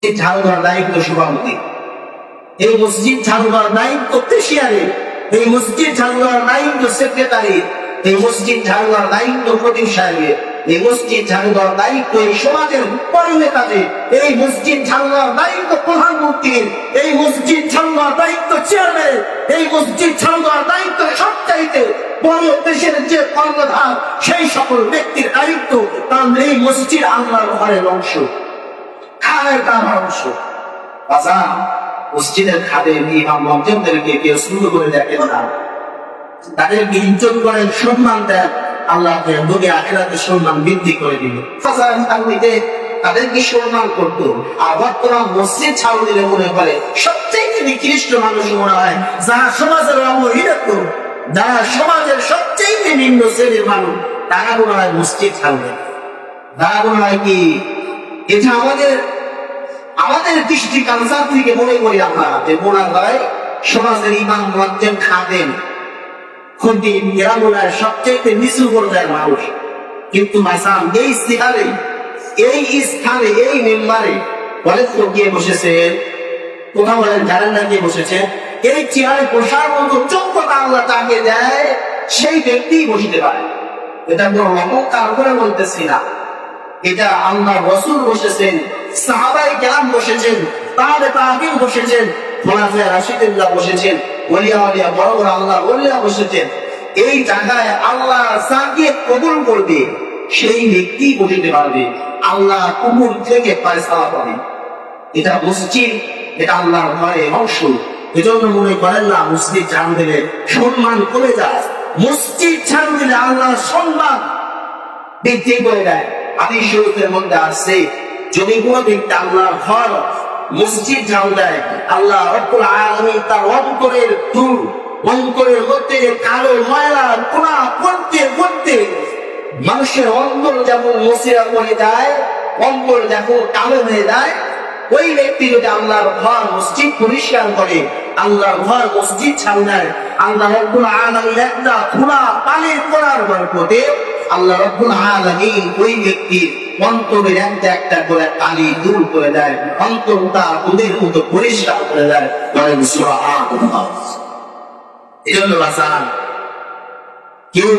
ঝাড়ু দেওয়ার দায়িত্ব সভাপতি, এই মসজিদ ঝাড়ু দেওয়ার দায়িত্ব পেশিয়ারে, এই মসজিদ ঝাড়ু দেওয়ার দায়িত্ব সেক্রেটারি, এই মসজিদ ঝাড়ু দেওয়ার দায়িত্ব প্রদীপ সাহেবের, এই মসজিদ ঝাড়ু দেওয়ার দায়িত্ব এই সমাজের বড় নেতাদের, এই মসজিদ ঝাড়ু দেওয়ার দায়িত্ব প্রধানমন্ত্রীর, এই মসজিদ ঝাড়ু দেওয়ার দায়িত্ব চেয়ারম্যান, এই মসজিদ ঝাড়ু দেওয়ার দায়িত্ব সবচাইতে বড় দেশের যে কর্ণধার সেই সকল ব্যক্তির দায়িত্ব। কারণ এই মসজিদ আল্লাহর ঘরের অংশ, খানের তার অংশ। মসজিদের খাদে ইমাম মসজিদদেরকে কেউ শুরু করে দেখেন না, তাদেরকে ইজ্জত করেন, সম্মান দেন, আল্লাহকে দুনিয়া আখিরাতে সম্মান বৃদ্ধি করে দিল। তাদেরকে সম্মান করতো। আর বর্তমান মসজিদ ছাড়ু দিলে মনে করে সবচেয়ে নিকৃষ্ট মানুষ মনে হয় যারা সমাজের অবহেলিত, যারা সমাজের সবচেয়ে নিম্ন শ্রেণীর মানুষ, তারা মনে হয় মসজিদ ছাড়ু দেয়। তারা মনে হয় কি এটা আমাদের দৃষ্টি কালচার থেকে মনে করি আমরা যে মনে হয় সমাজের ইমাম মুয়াজ্জিন খাদেম খতিব এরা মনে হয় সবচেয়ে নিচু পর্যায়ের মানুষ। কিন্তু মাসান এই ইস্তিহারে, এই স্থানে, এই মেম্বারে বলেন তো কে বসেছেন? কোথাও বলেন জানেন না কে বসেছে? এই চেয়ারে বসার মতো যোগ্যতা আল্লাহ তাকে দেয়, সেই ব্যক্তি বসতে পারে। এটা কোনো অহংকার করে বলতেছি না, এটা আল্লাহ রাসূল বসেছেন, সাহাবায়ে কেরাম বসেছেন, তাবিঈন বসেছেন, খোলাফায়ে রাশিদুল্লাহ বসেছেন, ওলিয়া বড় বড় আল্লাহ ওলিয়া বসেছেন। এই জায়গায় আল্লাহ যাকে কবুল করবে সেই ব্যক্তি বসতে পারবে, আল্লাহ কবুল থেকে ফয়সালা পাবে। এটা মসজিদ, এটা আল্লাহর ঘরের অংশ। এজন্য মনে করেন না মসজিদ ঝাড়ু দিলে সম্মান কমে যায়। মসজিদ ঝাড়ু দিলে আল্লাহর সম্মান বৃদ্ধি করে দেয়। হাদিস শরীফের মধ্যে আছে, যদি কোনো ব্যক্তি আল্লাহর ঘর মসজিদ ঝাড়ু দেয়, আল্লাহ রব্বুল আলামিন তার অন্তরের ধূল, অন্তরের মধ্যে যে কালো ময়লা পোড়া পড়তে পড়তে মানুষের অন্তর যেমন মসিরা হয়ে যায়, অন্তর যখন কালো হয়ে যায়, ওই ব্যক্তি যদি আল্লাহর ঘর মসজিদ পরিষ্কার করে, আল্লাহর ঘর মসজিদ ঝাড়ু দেয়, আল্লাহ রব্বুল আলামিন একটা খোলা পানির পড়ার বরকতে আল্লাহ রব্বুল আলামিন ওই ব্যক্তির অন্তরের একটা একটা করে কালি দূর করে দেয়, অন্তরটা ওদের মতো পরিষ্কার করে দেয়। সুবহানাল্লাহ। এজন্য বাসান কেউ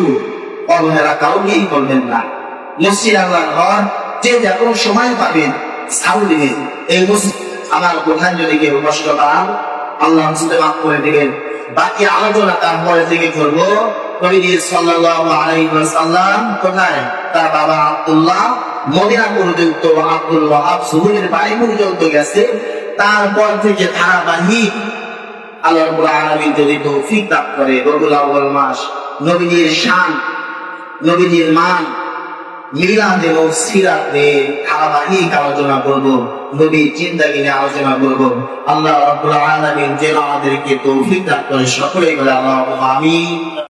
অবহেলা কাউকেই করবেন না। মসজিদ আল্লাহর ঘর, যে যখন সময় পাবেন ছাড়ু দিবেন। এই মসজিদ আমার কোথায় যদি কেউ কষ্ট পান আল্লাহ মাফ করে দিবেন। বাকি আলোচনা তারপরে থেকে করবো। নবীজি সাল্লাল্লাহু আলাইহি ওয়াসাল্লাম কোথায়? তার বাবা আব্দুল্লাহ মদিনা পর্যন্ত, আব্দুল ওয়াহাব সুহৈলের বাড়ি পর্যন্ত গেছে। তারপর থেকে ধারাবাহিক আল্লাহ রাব্বুল আলামিন যদি তৌফিক দান করে রবিউল আউয়াল মাস নবীজির শান, নবীজির মান, মিলাদ এবং সিরাত নিয়ে ধারাবাহিক আলোচনা করব, নবীর জিন্দেগি নিয়ে আলোচনা করব। আল্লাহ রাব্বুল আলামিন যেন আমাদেরকে তৌফিক দান করে। সকলেই বলে আল্লাহুম্মা আমিন।